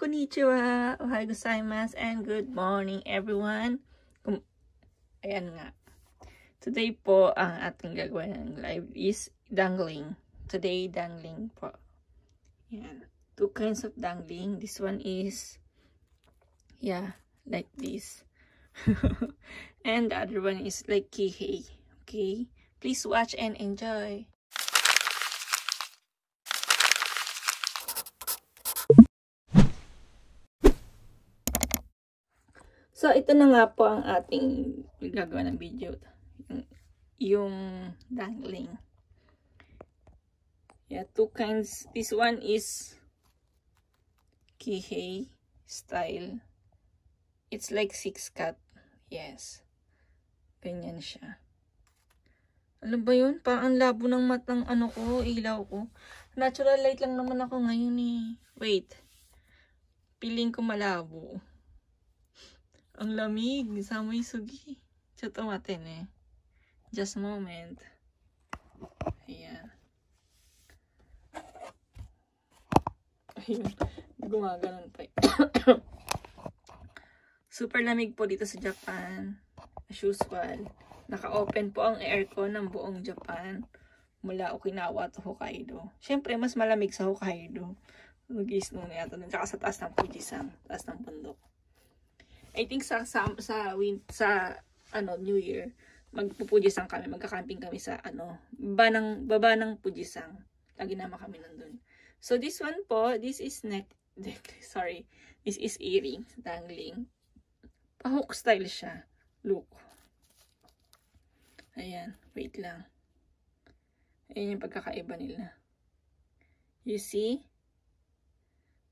konnichiwa, ohayo gozaimasu, and good morning everyone. Ayan nga. Today po, ang ating gagawin ng live is dangling. Today, dangling po. Ayan. Two kinds of dangling. This one is, yeah, like this. And the other one is like kihei. Okay? Please watch and enjoy. So, ito na nga po ang ating gagawa ng video. Yung dangling. Yeah, two kinds. This one is kihei style. It's like 6-cut. Yes. Ganyan siya. Alam ba yun? Parang labo ng matang ilaw ko. Natural light lang naman ako ngayon eh. Wait. Piling ko malabo. Ang lamig. Sama yung sugi. Chat umatin eh. Just moment. Ayan. Ayun. Gumaganon pa. Super lamig po dito sa Japan. As usual. Naka-open po ang aircon ng buong Japan. Mula Okinawa to Hokkaido. Siyempre, mas malamig sa Hokkaido. Nag-i-snow na yata. Tsaka sa taas ng Fujisan. Taas ng bundok. I think sa New Year, magpupujisang kami, magka-camping kami sa baba ng Pujisang. Lagi naman kami nandun. So this one po, this is this is earrings, dangling. Pa-hook style siya. Look. Ayan, wait lang. Ayan yung pagkakaiba nila. You see?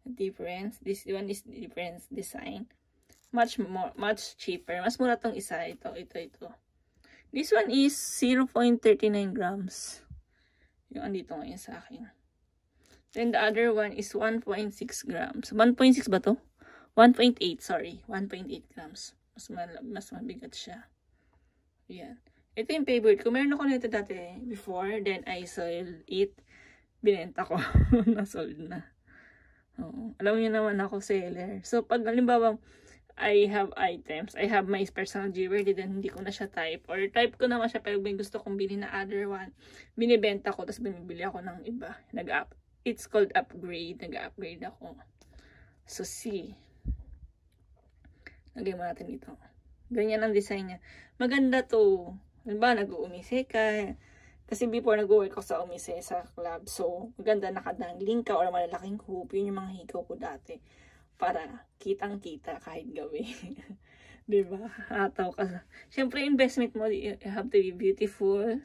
The difference. This one is different design. Much cheaper. Mas mura tong isa. Ito. This one is 0.39 grams. Yung andito ngayon sa akin. Then the other one is 1.6 grams. 1.6 ba to? 1.8, sorry. 1.8 grams. Mas mabigat siya. Yan. Ito yung favorite ko. Meron ako nito dati before. Then I sold it. Binenta ko. Nasold na. Oo. Alam niyo naman ako seller. So pag halimbawa I have items. I have my personal jewelry. Then hindi ko na siya type. Or type ko naman siya pero may gusto kong bilhin na other one. Binibenta ko. Tapos bumibili ako ng iba. It's called upgrade. Nag-upgrade ako. So see. Lagay mo natin dito. Ganyan ang design niya. Maganda to. Diba? Nag-uumise ka. Kasi before nag-work ako sa umise sa club. So maganda nakadangling ka or malalaking hoop. Yun yung mga hikaw ko dati. Para kitang-kita kahit gabi. Diba? Hataw ka. Siyempre, investment mo, you have to be beautiful.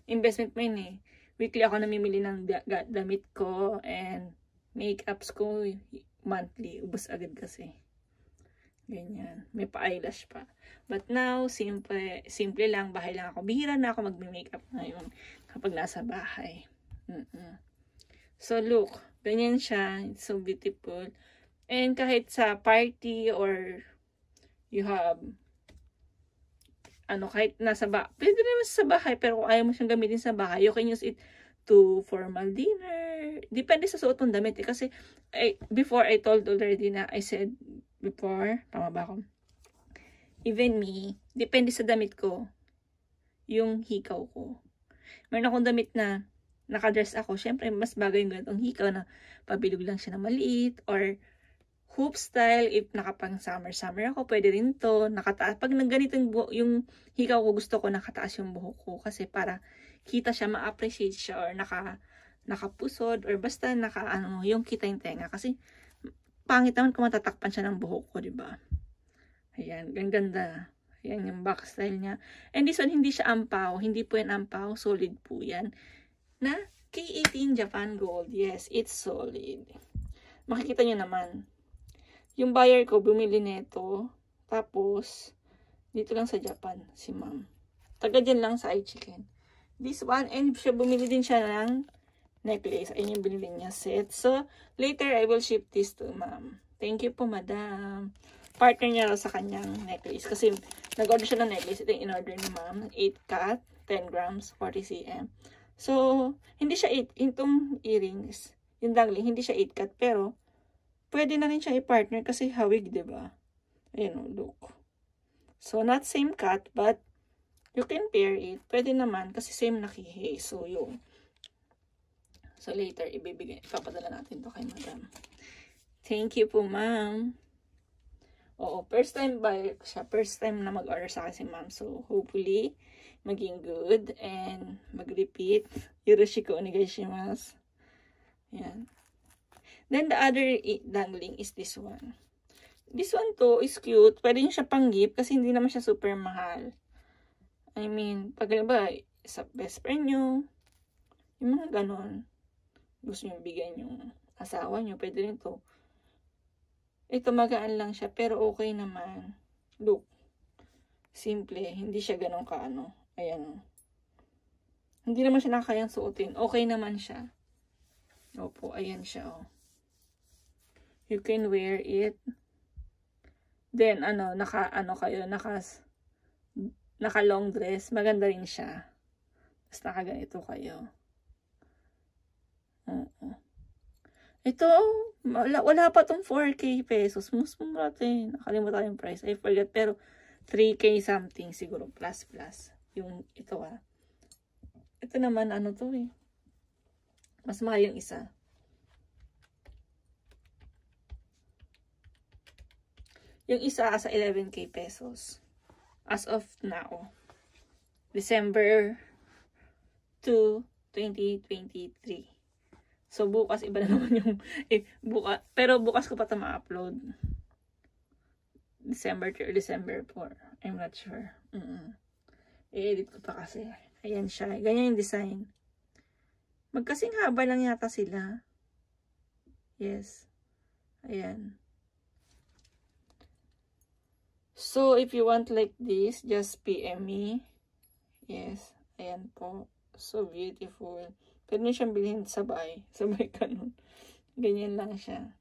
Investment mo yun eh. Weekly ako namimili ng damit ko and makeups ko monthly. Ubus agad kasi. Ganyan. May pa-eyelash pa. But now, simple lang. Bahay lang ako. Bihira na ako mag-makeup ngayon kapag nasa bahay. So, look. Ganyan siya. It's so beautiful. And kahit sa party or you have kahit nasa bahay, pwede naman sa bahay, pero kung ayaw mo siyang gamitin sa bahay, you can use it to formal dinner. Depende sa suot mong damit eh. Kasi before I told already na I said before, tama ba ako? Even me, depende sa damit ko yung hikaw ko. Meron akong damit na nakadress ako, syempre mas bagay yung ganitong hikaw na pabilog lang siya na maliit or hoop style. If nakapang summer ako, pwede rin to. Nakataas. Pag ganito yung hikaw ko, gusto ko nakataas yung buhok ko. Kasi para kita siya, ma-appreciate siya, or nakapusod, or basta yung kita yung tenga. Kasi pangit naman kung matatakpan siya ng buhok ko, diba? Ayan, ganda. Ayan yung back style niya. And this one, hindi siya ampaw. Hindi po yan ampaw. Solid po yan. Na K18 Japan Gold. Yes, it's solid. Makikita nyo naman. Yung buyer ko, bumili nito. Tapos, dito lang sa Japan, si ma'am. Taga dyan lang sa iChicken. This one, and siya bumili din siya ng necklace. Ayun yung binili niya set. So, later, I will ship this to ma'am. Thank you po, madam. Partner niya sa kanyang necklace. Kasi, nag-order siya ng necklace. Ito yung in-order ni ma'am. 8-cut, 10 grams, 40 cm. So, hindi siya 8, itong earrings, yung dangling, hindi siya 8-cut, pero pwede na rin siya i-partner kasi hawig, diba? Ayan o, look. So, not same cut, but you can pair it. Pwede naman kasi same nakihi. So, yung. So, later, ipapadala natin to kay madam. Thank you po, ma'am. Oo, first time buyer ko siya. First time na mag-order sa akin si ma'am. So, hopefully, maging good and mag-repeat. Yoroshiku onegaishimasu. Yan. Then, the other dangling is this one. This one to is cute. Pwede nyo siya pang gift kasi hindi naman siya super mahal. I mean, pag ba, sa best friend nyo, yung mga ganon, gusto nyo bigyan yung asawa nyo, pwede rin to. Ito magaan lang siya, pero okay naman. Look. Simple. Hindi siya ganon kaano. Ayan. Hindi naman siya nakakayang suotin. Okay naman siya. Opo, ayan siya, oh. You can wear it. Then, naka long dress. Maganda rin siya. Tapos nakaganito kayo. Ito, wala pa tong 4K pesos. Mas mura din. Nakalimutan yung price. I forgot. Pero, 3K something siguro. Plus. Yung ito, Ito naman, to eh. Mas mahal yung isa. Yung isa sa 11K pesos. As of now. December 2, 2023. So, bukas iba na naman yung pero bukas ko pa ito ma-upload. December 3 or December 4. I'm not sure. I-edit ko pa kasi. Ayan siya. Ganyan yung design. Magkasing haba lang yata sila. Yes. Ayan. So, if you want like this, just PM me. Yes. Ayan po. So beautiful. Pwede nyo siyang bilhin sabay. Sabay ka nun. Ganyan lang siya.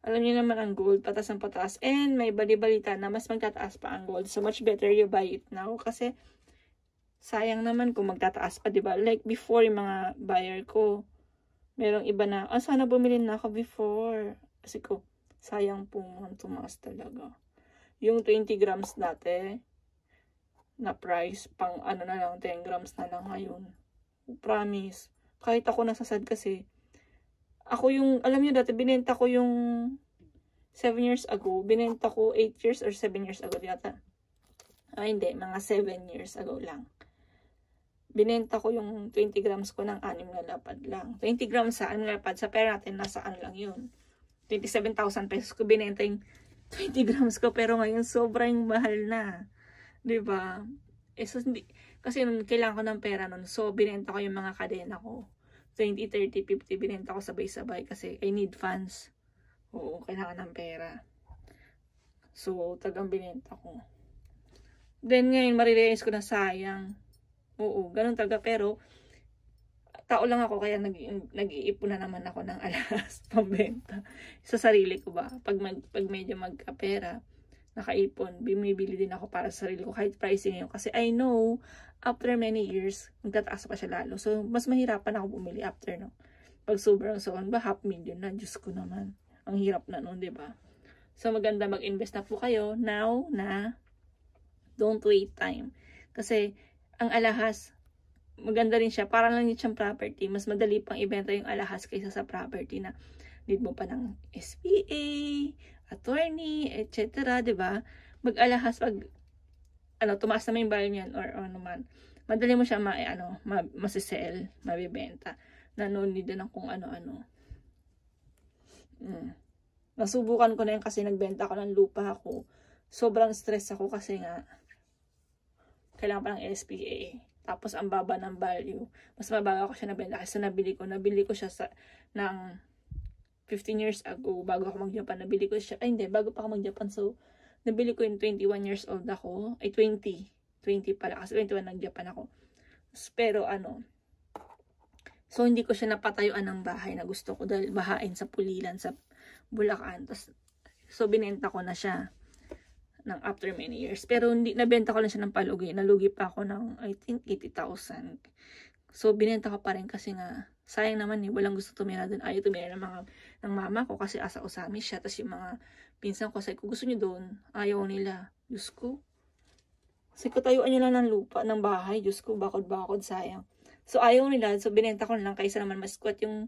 Alam niyo naman ang gold, patas ang pataas. And may bali-balita na mas magtataas pa ang gold. So much better you buy it now. Kasi sayang naman kung magtataas pa, diba? Like before, yung mga buyer ko, merong iba na, sana bumili na ako before. Kasi sayang po tumaas talaga. Yung 20 grams dati, na price, pang na lang, 10 grams na lang ngayon. Promise. Kahit ako nasasad kasi, ako yung, alam nyo dati, binenta ko yung 7 years ago. Binenta ko 8 years or 7 years ago yata. Hindi, mga 7 years ago lang. Binenta ko yung 20 grams ko ng 6 na lapad lang. 20 grams sa 6 na lapad, sa pera natin, nasa lang yun. 27,000 pesos ko binenta yung 20 grams ko, pero ngayon sobrang mahal na. Diba? So, kasi kailangan ko ng pera nun. So, binenta ko yung mga kadena ko. 20, 30, 50, binenta ko sabay-sabay kasi I need funds. Oo, kailangan ng pera. So, tagang binenta ko. Then, ngayon, marirealize ko na sayang. Oo, ganun talaga. Pero, tao lang ako, kaya nag-iipon na naman ako ng alas pambenta. Sa sarili ko ba? Pag medyo magkapera, nakaipon, bumibili din ako para sa sarili ko kahit pricing yun. Kasi I know, after many years, magtataas pa siya lalo. So, mas mahirapan ako bumili after, no? Pag sobrang ba, 500,000 na, Diyos ko naman. Ang hirap na nun, diba? So, maganda mag-invest na po kayo now na don't wait time. Kasi, ang alahas, maganda rin siya. Parang lang siyang property. Mas madali pang ibenta yung alahas kaysa sa property na need mo pa ng SPA, attorney, etc. Diba? Mag-alahas pag tumaas naman yung value niyan or naman. Madali mo siya masisell, mabibenta. Nanunod din ng kung ano-ano. Nasubukan ko na yun kasi nagbenta ko ng lupa ako. Sobrang stress ako kasi nga kailangan pa ng SPA. Tapos ang baba ng value. Mas mabaga ko siya nabenta kasi nabili ko siya ng 15 years ago, bago ako mag-Japan, nabili ko siya, bago pa ako mag-Japan, so, nabili ko yung 21 years old ako, 20 pala, kasi 21 nag-Japan ako, pero so, hindi ko siya napatayuan ng bahay na gusto ko, dahil bahain sa Pulilan, sa Bulacan, so, binenta ko na siya, ng after many years, pero nabenta ko lang siya ng palugi, nalugi pa ako ng, I think, 80,000, so, binenta ko pa rin kasi nga, sayang naman walang gusto tumira doon. Ayaw tumira ng mga ng mama ko kasi asa Osami siya. Tapos yung mga pinsan ko, sabi ko, gusto nyo doon? Ayaw nila. Diyos ko. Kasi katayuan nyo lang ng lupa, ng bahay. Diyos ko, bakod-bakod, sayang. So, ayaw nila. So, binenta ko na lang kaysa naman mas squat yung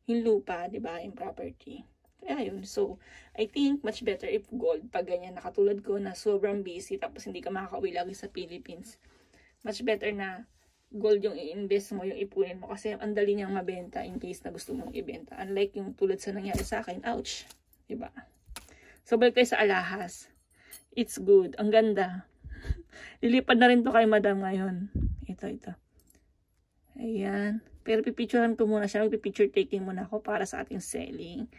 lupa, diba? Yung property. Kaya yun. So, I think much better if gold. Pag ganyan, nakatulad ko na sobrang busy, tapos hindi ka makakauwi lagi sa Philippines. Much better na gold yung i-invest mo, yung ipunin mo. Kasi ang dali niyang mabenta in case na gusto mong ibenta. Unlike yung tulad sa nangyari sa akin. Ouch. Diba? So, balik tayo sa alahas. It's good. Ang ganda. Lilipad na rin to kay madam ngayon. Ito. Ayan. Pero pipicturean ko muna siya. Magpipicture taking muna ako para sa ating selling.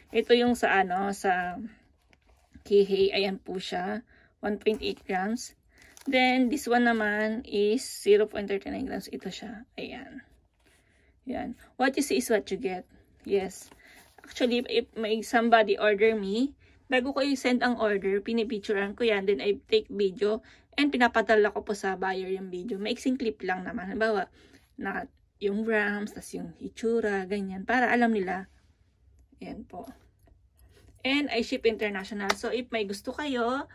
Ito yung sa sa Kihei. Ayan po siya. 1.8 grams. Then, this one naman is 0.39 grams. Ito siya. Ayan. Ayan. What you see is what you get. Yes. Actually, if may somebody order me, bago ko i-send ang order, pinipicturean ko yan. Then, I take video. And pinapadala ko po sa buyer yung video. Maiksing clip lang naman. Halimbawa, na yung grams, tas yung itsura, ganyan. Para alam nila. Ayan po. And I ship international. So, if may gusto kayo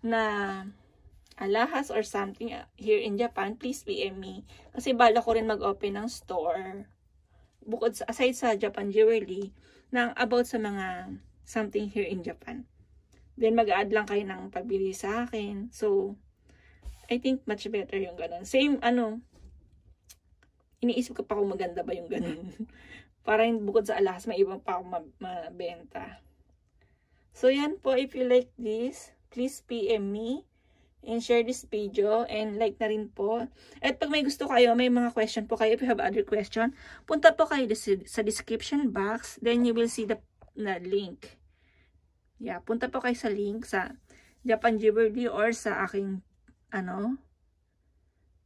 na alahas or something here in Japan, please PM me. Kasi bala ko rin mag-open ng store. Bukod sa, aside sa Japan Jewelry, na about sa mga something here in Japan. Then, mag-add lang kayo ng pagbili sa akin. So, I think much better yung ganun. Same, iniisip ko pa kung maganda ba yung ganun. Parang bukod sa alahas, may ibang pa akong mabenta. So, yan po. If you like this, please PM me and share this video and like na rin po. At pag may gusto kayo, may mga question po kayo, if you have other question, punta po kayo sa description box. Then, you will see the link. Yeah, punta po kayo sa link sa Japan Jewelry or sa aking,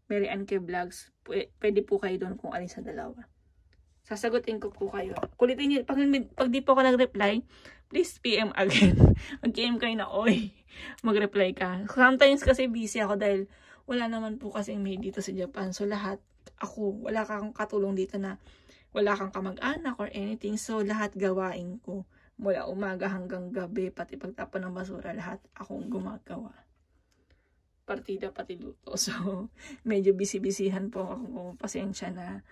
Mary Ann K Vlogs. Pwede po kayo doon kung alin sa dalawa. Sasagutin ko po kayo. Kulitin niyo, pag di po ako nag-reply, please PM again. Mag-PM kayo na, oy, mag-reply ka. Sometimes kasi busy ako dahil wala naman po kasing maid dito sa Japan. So lahat, wala kang katulong dito na wala kang kamag-anak or anything. So lahat gawain ko. Mula umaga hanggang gabi, pati pagtapon ng basura, lahat akong gumagawa. Partida pati luto. So, medyo busy-busyhan po ako. Pasensya na.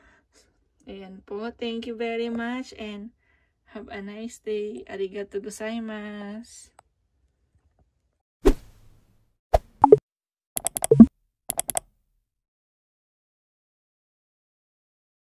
Ayan po. Thank you very much and have a nice day. Arigatou gozaimasu.